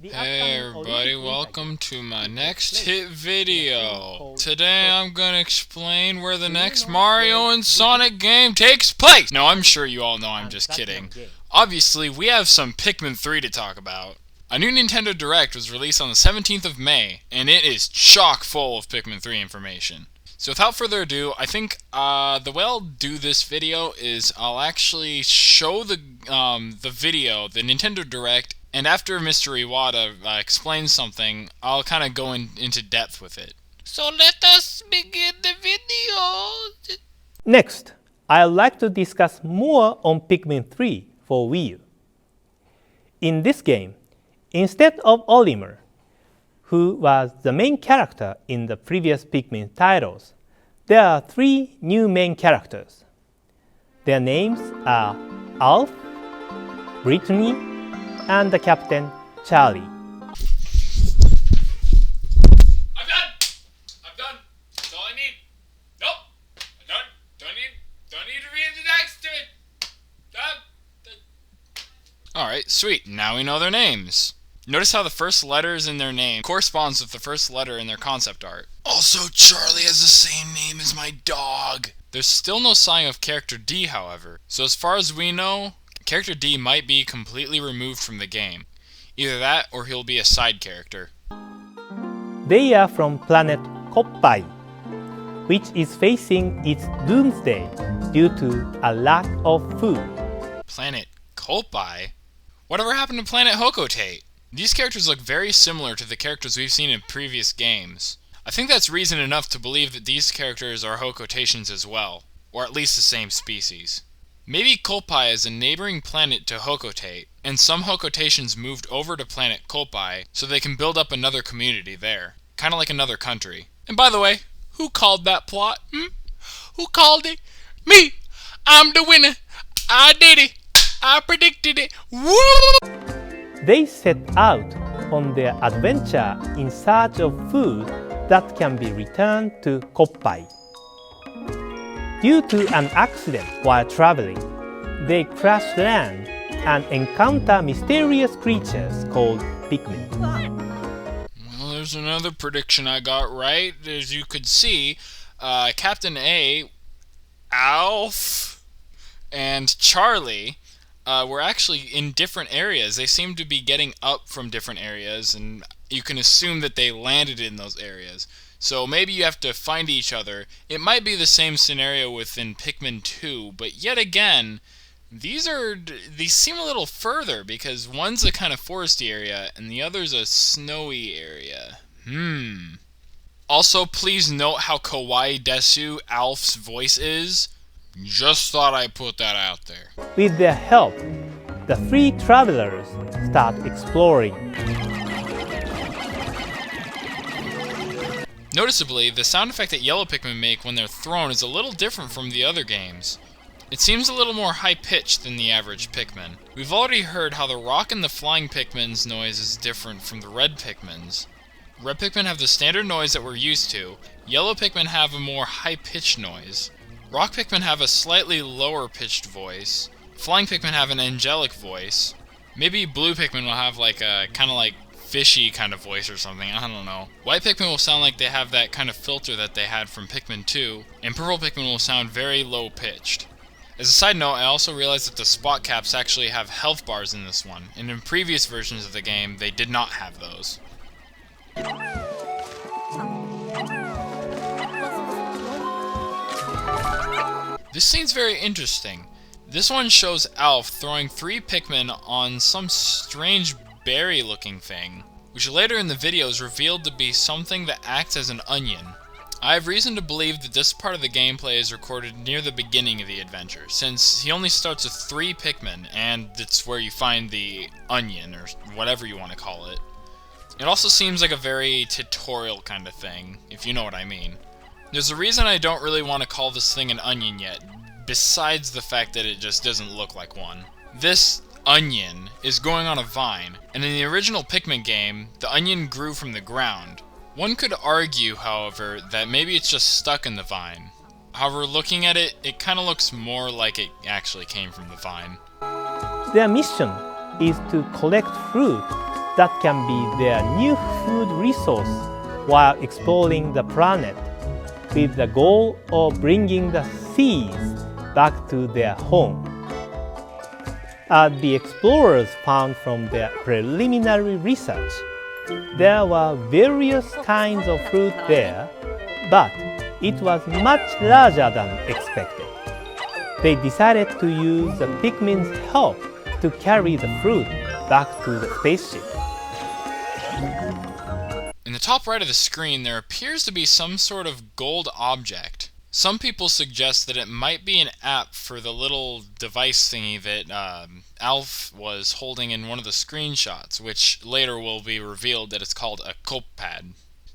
Hey everybody, welcome to my next hit video. Today I'm gonna explain where the next Mario and Sonic game takes place. No, I'm sure you all know I'm just kidding. Obviously, we have some Pikmin 3 to talk about. A new Nintendo Direct was released on the 17th of May, and it is chock full of Pikmin 3 information. So without further ado, I think the way I'll do this video is I'll actually show the video, the Nintendo Direct, and after Mr. Iwata explains something, I'll kind of go into depth with it. So let us begin the video! Next, I'd like to discuss more on Pikmin 3 for Wii U. In this game, instead of Olimar, who was the main character in the previous Pikmin titles, there are three new main characters. Their names are Alf, Brittany, and the captain, Charlie. I'm done! That's all I need. Nope! I'm done. Don't need to read the next to it. Alright, sweet. Now we know their names. Notice how the first letters in their name corresponds with the first letter in their concept art. Also, Charlie has the same name as my dog. There's still no sign of character D, however. So as far as we know, character D might be completely removed from the game. Either that, or he'll be a side character. They are from planet Koppai, which is facing its doomsday due to a lack of food. Planet Koppai? Whatever happened to Planet Hokotate? These characters look very similar to the characters we've seen in previous games. I think that's reason enough to believe that these characters are Hokotatians as well, or at least the same species. Maybe Koppai is a neighboring planet to Hokotate, and some Hokotatians moved over to planet Koppai so they can build up another community there, kinda like another country. And by the way, who called that plot? Who called it? Me! I'm the winner! I did it! I predicted it! Woo! They set out on their adventure in search of food that can be returned to Koppai. Due to an accident while traveling, they crash land and encounter mysterious creatures called Pikmin. Well, there's another prediction I got right. As you could see, Captain A, Alf, and Charlie were actually in different areas. They seem to be getting up from different areas, and you can assume that they landed in those areas. So maybe you have to find each other. It might be the same scenario within Pikmin 2, but yet again, these seem a little further, because one's a kind of foresty area, and the other's a snowy area. Also, please note how kawaii desu Alf's voice is. Just thought I'd put that out there. With their help, the three travelers start exploring. Noticeably, the sound effect that yellow Pikmin make when they're thrown is a little different from the other games. It seems a little more high-pitched than the average Pikmin. We've already heard how the rock and the flying Pikmin's noise is different from the red Pikmin's. Red Pikmin have the standard noise that we're used to. Yellow Pikmin have a more high-pitched noise. Rock Pikmin have a slightly lower-pitched voice. Flying Pikmin have an angelic voice. Maybe blue Pikmin will have like a kind of like fishy kind of voice or something, I don't know. White Pikmin will sound like they have that kind of filter that they had from Pikmin 2, and purple Pikmin will sound very low-pitched. As a side note, I also realized that the spot caps actually have health bars in this one, and in previous versions of the game, they did not have those. This scene's very interesting. This one shows Alf throwing three Pikmin on some strange berry-looking thing, which later in the video is revealed to be something that acts as an onion. I have reason to believe that this part of the gameplay is recorded near the beginning of the adventure, since he only starts with three Pikmin, and it's where you find the onion, or whatever you want to call it. It also seems like a very tutorial kind of thing, if you know what I mean. There's a reason I don't really want to call this thing an onion yet, besides the fact that it just doesn't look like one. This onion is growing on a vine, and in the original Pikmin game, the onion grew from the ground. One could argue, however, that maybe it's just stuck in the vine. However, looking at it, it kind of looks more like it actually came from the vine. Their mission is to collect fruit that can be their new food resource while exploring the planet, with the goal of bringing the seeds back to their home. As the explorers found from their preliminary research, there were various kinds of fruit there, but it was much larger than expected. They decided to use the Pikmin's help to carry the fruit back to the spaceship. In the top right of the screen, there appears to be some sort of gold object. Some people suggest that it might be an app for the little device thingy that Alf was holding in one of the screenshots, which later will be revealed that it's called a copepad.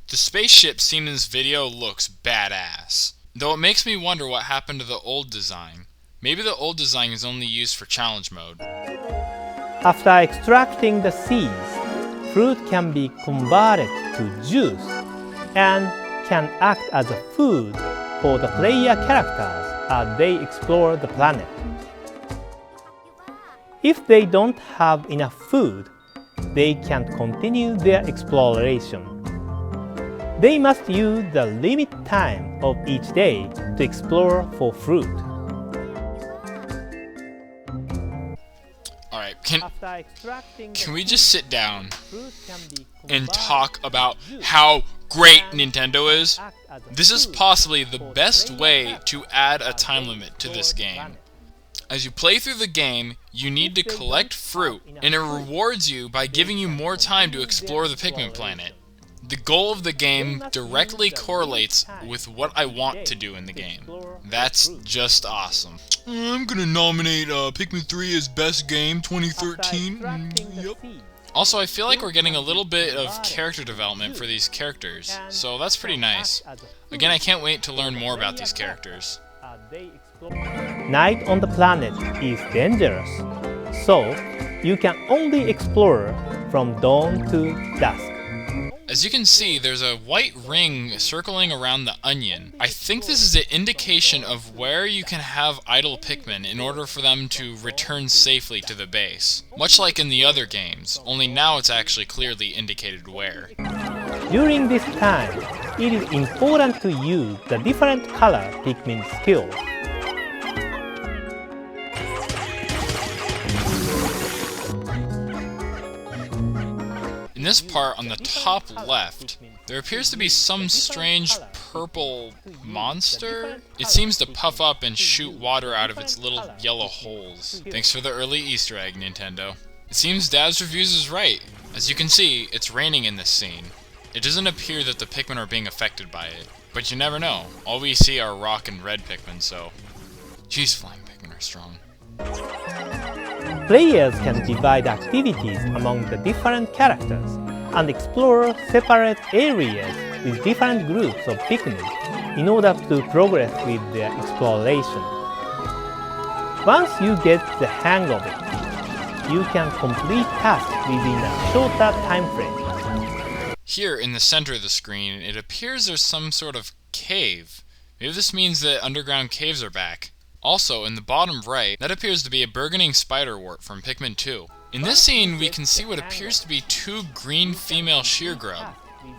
The spaceship seen in this video looks badass, though it makes me wonder what happened to the old design. Maybe the old design is only used for challenge mode. After extracting the seeds, fruit can be converted to juice and can act as a food for the player characters as they explore the planet. If they don't have enough food, they can't continue their exploration. They must use the limit time of each day to explore for fruit. Alright, can we just sit down and talk about how great Nintendo is? This is possibly the best way to add a time limit to this game. As you play through the game, you need to collect fruit, and it rewards you by giving you more time to explore the Pikmin planet. The goal of the game directly correlates with what I want to do in the game. That's just awesome. I'm gonna nominate Pikmin 3 as Best Game 2013. Yep. Also, I feel like we're getting a little bit of character development for these characters, so that's pretty nice. Again, I can't wait to learn more about these characters. Night on the planet is dangerous, so you can only explore from dawn to dusk. As you can see, there's a white ring circling around the onion. I think this is an indication of where you can have idle Pikmin in order for them to return safely to the base. Much like in the other games, only now it's actually clearly indicated where. During this time, it is important to use the different color Pikmin skill. In this part on the top left, there appears to be some strange purple monster. It seems to puff up and shoot water out of its little yellow holes. Thanks for the early Easter egg, Nintendo. It seems Dad's reviews is right. As you can see, it's raining in this scene. It doesn't appear that the Pikmin are being affected by it, but you never know. All we see are rock and red Pikmin, so... Geez, flying Pikmin are strong. Players can divide activities among the different characters and explore separate areas with different groups of Pikmin in order to progress with their exploration. Once you get the hang of it, you can complete tasks within a shorter time frame. Here in the center of the screen, it appears there's some sort of cave. Maybe this means that underground caves are back. Also, in the bottom right, that appears to be a burgeoning spiderwort from Pikmin 2. In this scene, we can see what appears to be two green female shear grub.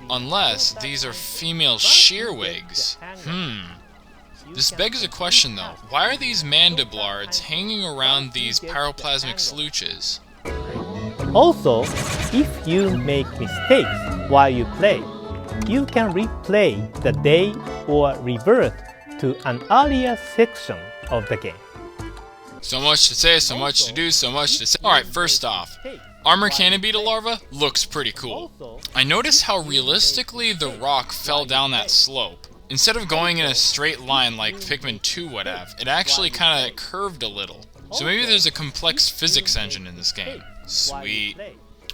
Unless these are female shearwigs. This begs a question though. Why are these mandiblards hanging around these pyroplasmic slooches? Also, if you make mistakes while you play, you can replay the day or revert to an earlier section of the game. So much to say, so much to do, so much to say. Alright, first off, Armor Cannon Beetle larva looks pretty cool. I noticed how realistically the rock fell down that slope. Instead of going in a straight line like Pikmin 2 would have, it actually kinda curved a little. So maybe there's a complex physics engine in this game. Sweet.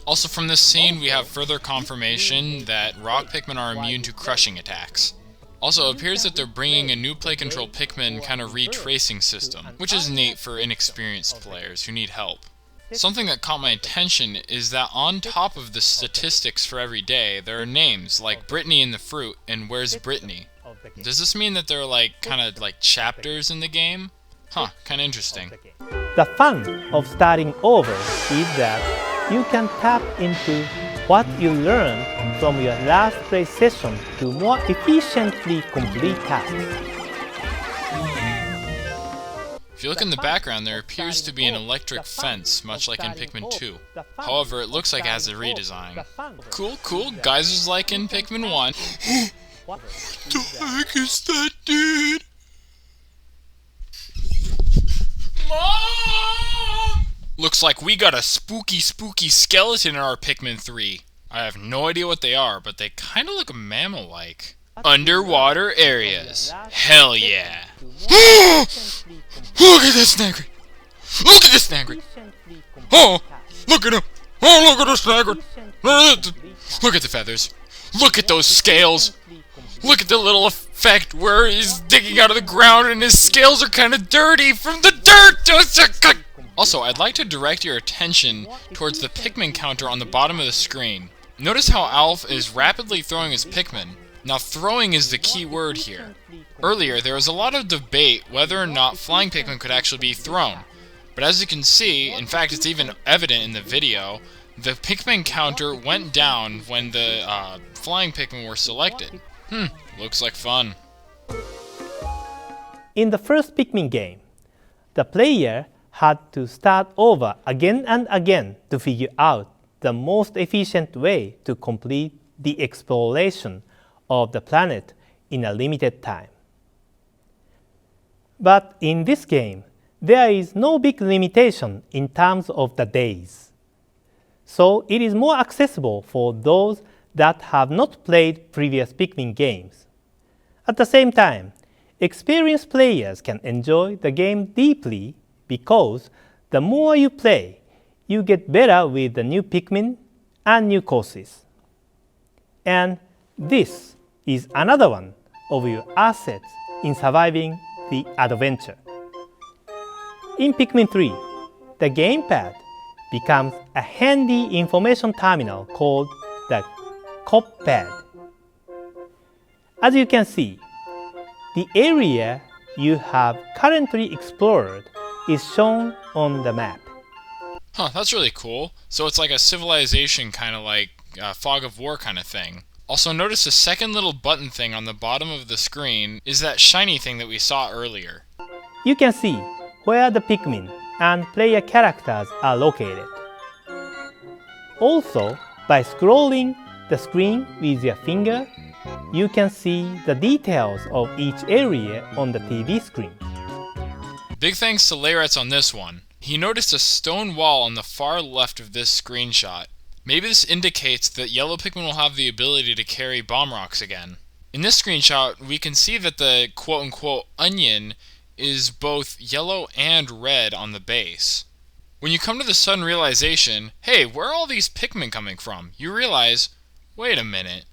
Also from this scene we have further confirmation that rock Pikmin are immune to crushing attacks. Also, it appears that they're bringing a new play control Pikmin kind of retracing system, which is neat for inexperienced players who need help. Something that caught my attention is that on top of the statistics for every day, there are names like Brittany in the Fruit and Where's Brittany. Does this mean that there are like kind of like chapters in the game? Huh, kind of interesting. The fun of starting over is that you can tap into what you learned from your last play session to more efficiently complete tasks. If you look in the background, there appears to be an electric fence, much like in Pikmin 2. However, it looks like it has a redesign. Cool, cool, geysers like in Pikmin 1. What the heck is that, dude? Mom! Looks like we got a spooky skeleton in our Pikmin 3. I have no idea what they are, but they kinda look mammal-like. Underwater areas. Hell yeah. Look at this snagger! Look at this snagger! Oh! Look at him! Oh, look at the snagger! Look at the feathers! Look at those scales! Look at the little effect where he's digging out of the ground and his scales are kind of dirty from the dirt! Also, I'd like to direct your attention towards the Pikmin counter on the bottom of the screen. Notice how Alf is rapidly throwing his Pikmin. Now, throwing is the key word here. Earlier, there was a lot of debate whether or not flying Pikmin could actually be thrown. But as you can see, in fact it's even evident in the video, the Pikmin counter went down when the flying Pikmin were selected. Looks like fun. In the first Pikmin game, the player had to start over again and again to figure out the most efficient way to complete the exploration of the planet in a limited time. But in this game, there is no big limitation in terms of the days. So it is more accessible for those that have not played previous Pikmin games. At the same time, experienced players can enjoy the game deeply because the more you play, you get better with the new Pikmin and new courses. And this is another one of your assets in surviving the adventure. In Pikmin 3, the gamepad becomes a handy information terminal called the Cop-pad. As you can see, the area you have currently explored is shown on the map. Huh, that's really cool. So it's like a civilization kind of like fog of war kind of thing. Also notice the second little button thing on the bottom of the screen is that shiny thing that we saw earlier. You can see where the Pikmin and player characters are located. Also, by scrolling the screen with your finger, you can see the details of each area on the TV screen. Big thanks to Layretz on this one. He noticed a stone wall on the far left of this screenshot. Maybe this indicates that yellow Pikmin will have the ability to carry bomb rocks again. In this screenshot, we can see that the quote-unquote onion is both yellow and red on the base. When you come to the sudden realization, hey, where are all these Pikmin coming from? You realize, wait a minute,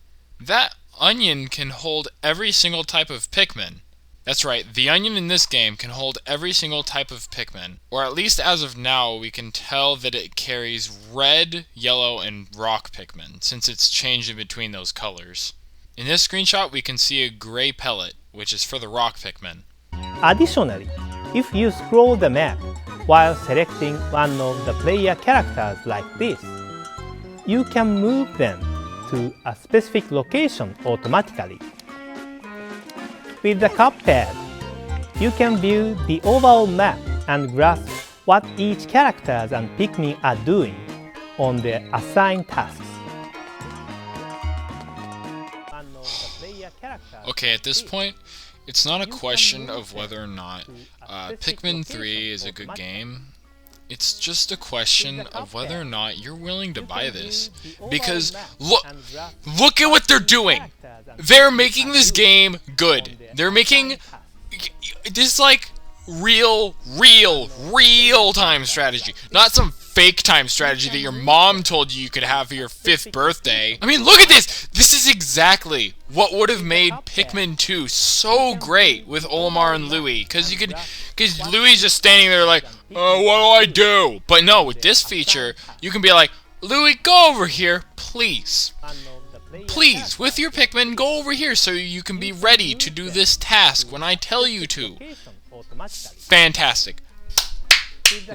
that onion can hold every single type of Pikmin. That's right, the onion in this game can hold every single type of Pikmin. Or at least as of now, we can tell that it carries red, yellow, and rock Pikmin, since it's changed in between those colors. In this screenshot, we can see a gray pellet, which is for the rock Pikmin. Additionally, if you scroll the map while selecting one of the player characters like this, you can move them to a specific location automatically. With the Cop-pad, you can view the overall map and grasp what each characters and Pikmin are doing on their assigned tasks. Okay, at this point, it's not a question of whether or not Pikmin 3 is a good game. It's just a question of whether or not you're willing to buy this. Because look at what they're doing! They're making this game good. They're making this like real time strategy. Not some fake time strategy that your mom told you could have for your 5th birthday. I mean, look at this! This is exactly what would have made Pikmin 2 so great with Olimar and Louie. Because Louie's just standing there like, oh, what do I do? But no, with this feature, you can be like, Louie, go over here, please. Please, with your Pikmin, go over here so you can be ready to do this task when I tell you to. Fantastic.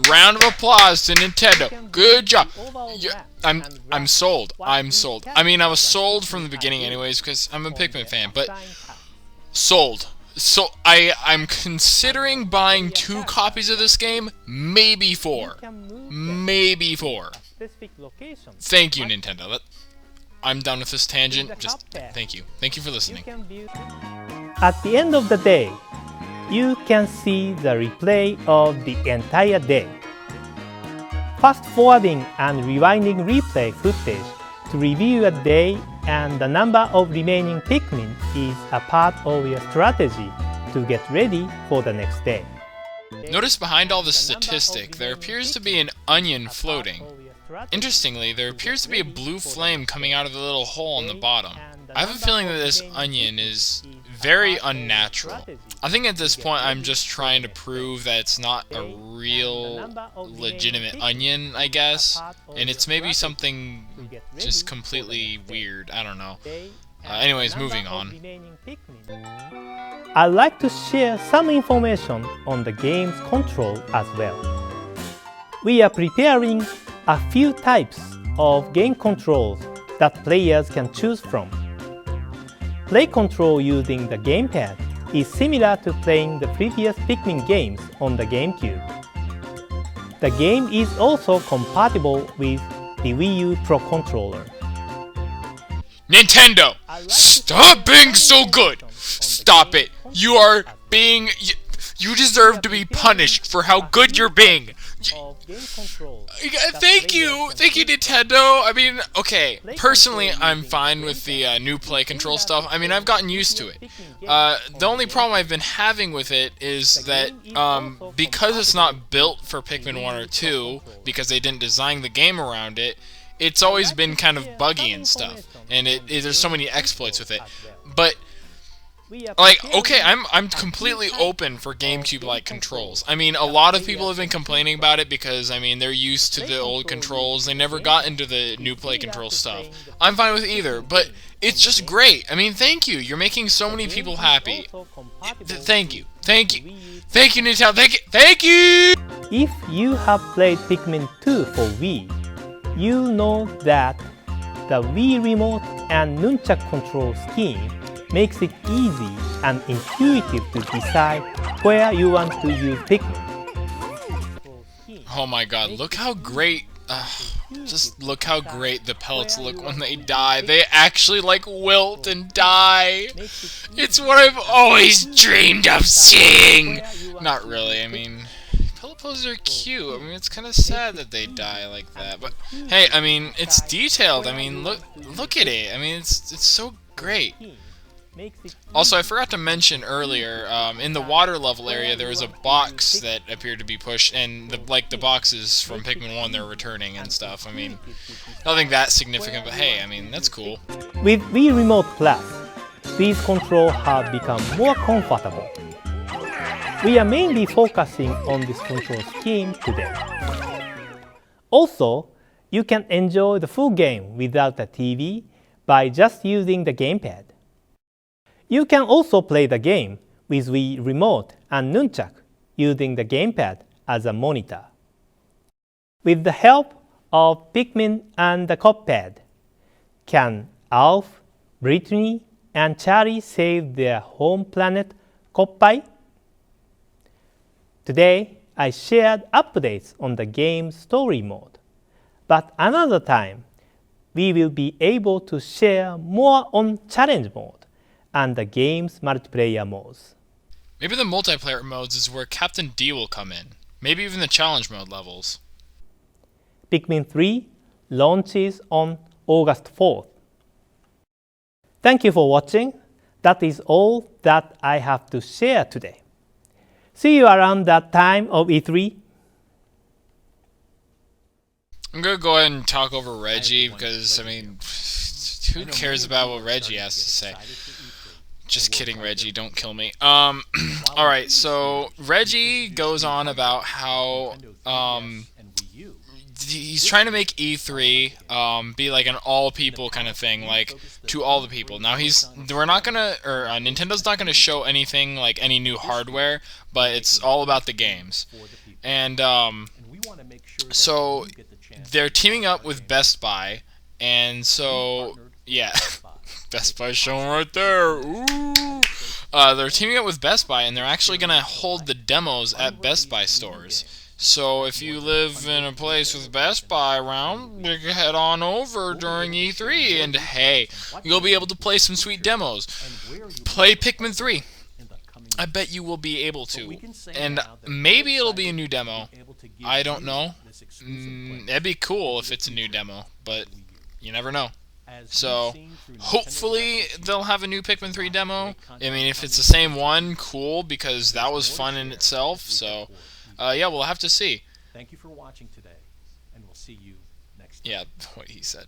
Round of applause to Nintendo. Good job. I'm sold. I'm sold. I mean, I was sold from the beginning anyways because I'm a Pikmin fan, but sold. So I'm considering buying 2 copies of this game, maybe 4. Maybe 4. Thank you, Nintendo. I'm done with this tangent. Just thank you. Thank you for listening. At the end of the day, you can see the replay of the entire day. Fast forwarding and rewinding replay footage to review a day and the number of remaining Pikmin is a part of your strategy to get ready for the next day. Notice behind all the statistic, there appears to be an onion floating. Interestingly, there appears to be a blue flame coming out of the little hole on the bottom. I have a feeling that this onion is very unnatural. I think at this point I'm just trying to prove that it's not a real, legitimate onion, I guess. And it's maybe something just completely weird. I don't know. Anyways, moving on. I'd like to share some information on the game's control as well. We are preparing a few types of game controls that players can choose from. Play control using the gamepad is similar to playing the previous Pikmin games on the GameCube. The game is also compatible with the Wii U Pro Controller. Nintendo! Stop being so good! Stop it! You are being... You deserve to be punished for how good you're being! Thank you, Nintendo. I mean, okay. Personally, I'm fine with the new play control stuff. I mean, I've gotten used to it. The only problem I've been having with it is that because it's not built for Pikmin 1 or 2, because they didn't design the game around it, it's always been kind of buggy and stuff. And there's so many exploits with it. But like, okay, I'm completely open for GameCube-like controls. I mean, a lot of people have been complaining about it because, I mean, they're used to the old controls. They never got into the new play control stuff. I'm fine with either, but it's just great. I mean, thank you. You're making so many people happy. Thank you. Thank you. Thank you, Nintendo. Thank you. Thank you! If you have played Pikmin 2 for Wii, you know that the Wii Remote and Nunchuk control scheme makes it easy and intuitive to decide where you want to use Pikmin. Oh my god, look how great, just look how great the pellets look when they die. They actually like wilt and die. It's what I've always dreamed of seeing. Not really, I mean, pellet poses are cute. I mean, it's kind of sad that they die like that. But hey, I mean, it's detailed. I mean, look at it. I mean, it's so great. Also, I forgot to mention earlier, in the water level area, there was a box that appeared to be pushed, and the boxes from Pikmin 1 they're returning and stuff. I mean, nothing that significant, but hey, I mean, that's cool. With Wii Remote Plus, these controls have become more comfortable. We are mainly focusing on this control scheme today. Also, you can enjoy the full game without the TV by just using the gamepad. You can also play the game with Wii Remote and Nunchuk using the gamepad as a monitor. With the help of Pikmin and the Coppad, can Alf, Brittany, and Charlie save their home planet Koppai? Today, I shared updates on the game's story mode, but another time, we will be able to share more on challenge mode and the game's multiplayer modes. Maybe the multiplayer modes is where Captain D will come in. Maybe even the challenge mode levels. Pikmin 3 launches on August 4th. Thank you for watching. That is all that I have to share today. See you around that time of E3. I'm gonna go ahead and talk over Reggie because, I mean, who cares about what Reggie has to say? Just kidding, Reggie. Don't kill me. Alright, so Reggie goes on about how, he's trying to make E3 be like an all people kind of thing, like to all the people. Now Nintendo's not gonna show anything like any new hardware, but it's all about the games. And so they're teaming up with Best Buy, and so yeah, Best Buy showing right there. Ooh. They're teaming up with Best Buy, and they're actually gonna hold the demos at Best Buy stores. So if you live in a place with Best Buy around, head on over during E3, and hey, you'll be able to play some sweet demos. Play Pikmin 3. I bet you will be able to. And maybe it'll be a new demo. I don't know. It'd be cool if it's a new demo, but you never know. So, hopefully they'll have a new Pikmin 3 demo. I mean, if it's the same one, cool, because that was fun in itself. So, yeah, we'll have to see. Thank you for watching today, and we'll see you next time. Yeah, what he said.